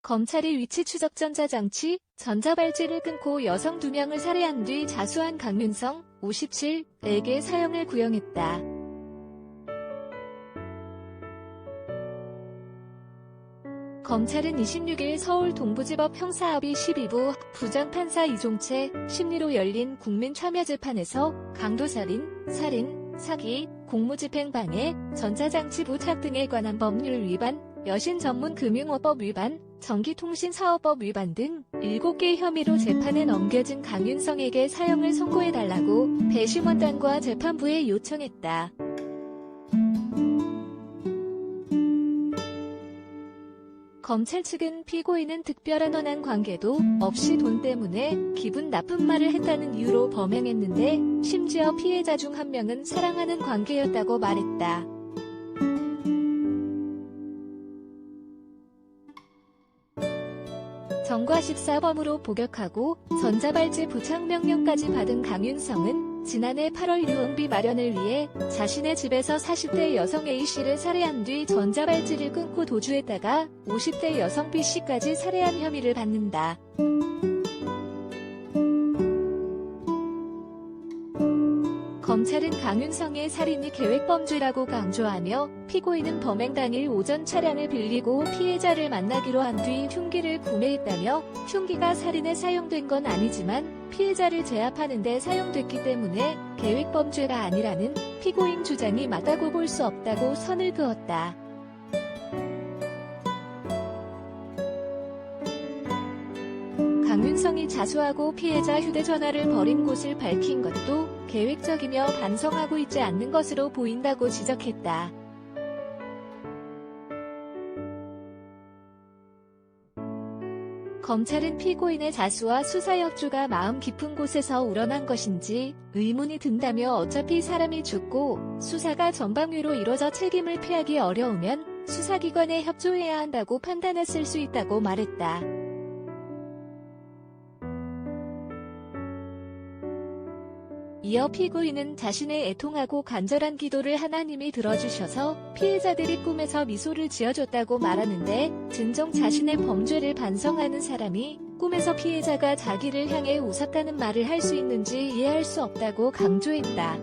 검찰이 위치 추적 전자장치, 전자발찌를 끊고 여성 2명을 살해한 뒤 자수한 강윤성, 57에게 사형을 구형했다. 검찰은 26일 서울 동부지법 형사합의 12부 부장판사 이종채 심리로 열린 국민참여재판에서 강도살인, 살인, 사기, 공무집행방해, 전자장치 부착 등에 관한 법률 위반, 여신전문금융업법 위반, 전기통신사업법 위반 등 7개 혐의로 재판에 넘겨진 강윤성에게 사형을 선고해달라고 배심원단과 재판부에 요청했다. 검찰 측은 피고인은 특별한 원한 관계도 없이 돈 때문에 기분 나쁜 말을 했다는 이유로 범행했는데 심지어 피해자 중 한 명은 사랑하는 관계였다고 말했다. 전과식사범으로 복역하고 전자발찌 부착 명령까지 받은 강윤성은 지난해 8월 유흥비 마련을 위해 자신의 집에서 40대 여성 A씨를 살해한 뒤 전자발찌를 끊고 도주했다가 50대 여성 B씨까지 살해한 혐의를 받는다. 검찰은 강윤성의 살인이 계획범죄라고 강조하며 피고인은 범행 당일 오전 차량을 빌리고 피해자를 만나기로 한 뒤 흉기를 구매했다며 흉기가 살인에 사용된 건 아니지만 피해자를 제압하는 데 사용됐기 때문에 계획범죄가 아니라는 피고인 주장이 맞다고 볼 수 없다고 선을 그었다. 강윤성이 자수하고 피해자 휴대전화를 버린 곳을 밝힌 것도 계획적이며 반성하고 있지 않는 것으로 보인다고 지적했다. 검찰은 피고인의 자수와 수사 역주가 마음 깊은 곳에서 우러난 것인지 의문이 든다며 어차피 사람이 죽고 수사가 전방위로 이뤄져 책임을 피하기 어려우면 수사기관에 협조해야 한다고 판단했을 수 있다고 말했다. 이어 피고인은 자신의 애통하고 간절한 기도를 하나님이 들어주셔서 피해자들이 꿈에서 미소를 지어줬다고 말하는데 진정 자신의 범죄를 반성하는 사람이 꿈에서 피해자가 자기를 향해 웃었다는 말을 할 수 있는지 이해할 수 없다고 강조했다.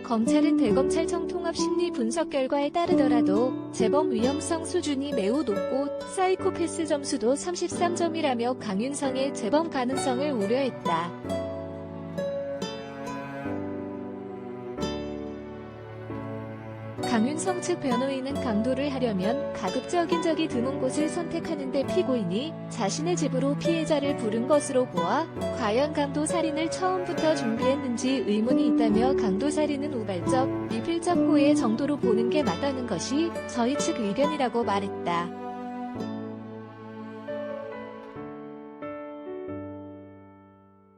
검찰은 대검찰청 통합 심리 분석 결과에 따르더라도 재범 위험성 수준이 매우 높고 사이코패스 점수도 33점이라며 강윤성의 재범 가능성을 우려했다. 강윤성 측 변호인은 강도를 하려면 가급적인 적이 드문 곳을 선택하는데 피고인이 자신의 집으로 피해자를 부른 것으로 보아 과연 강도살인을 처음부터 준비했는지 의문이 있다며 강도살인은 우발적, 미필적 고의 정도로 보는 게 맞다는 것이 저희 측 의견이라고 말했다.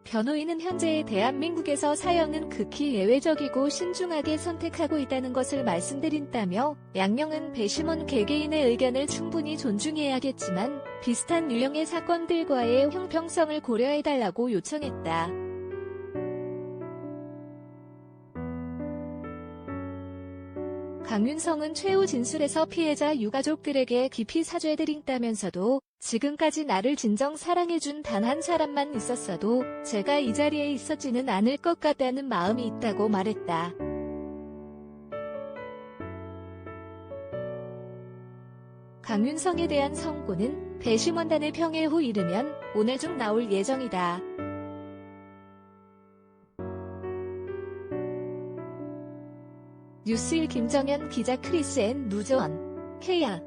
변호인은 현재 대한민국에서 사형은 극히 예외적이고 신중하게 선택하고 있다는 것을 말씀드린다며 양형은 배심원 개개인의 의견을 충분히 존중해야겠지만 비슷한 유형의 사건들과의 형평성을 고려해달라고 요청했다. 강윤성은 최후 진술에서 피해자 유가족들에게 깊이 사죄드린다면서도 지금까지 나를 진정 사랑해준 단 한 사람만 있었어도 제가 이 자리에 있었지는 않을 것 같다는 마음이 있다고 말했다. 강윤성에 대한 선고는 배심원단의 평해 후 이르면 오늘 중 나올 예정이다. 뉴스1 김정현 기자 크리스 앤 누즈원, 케야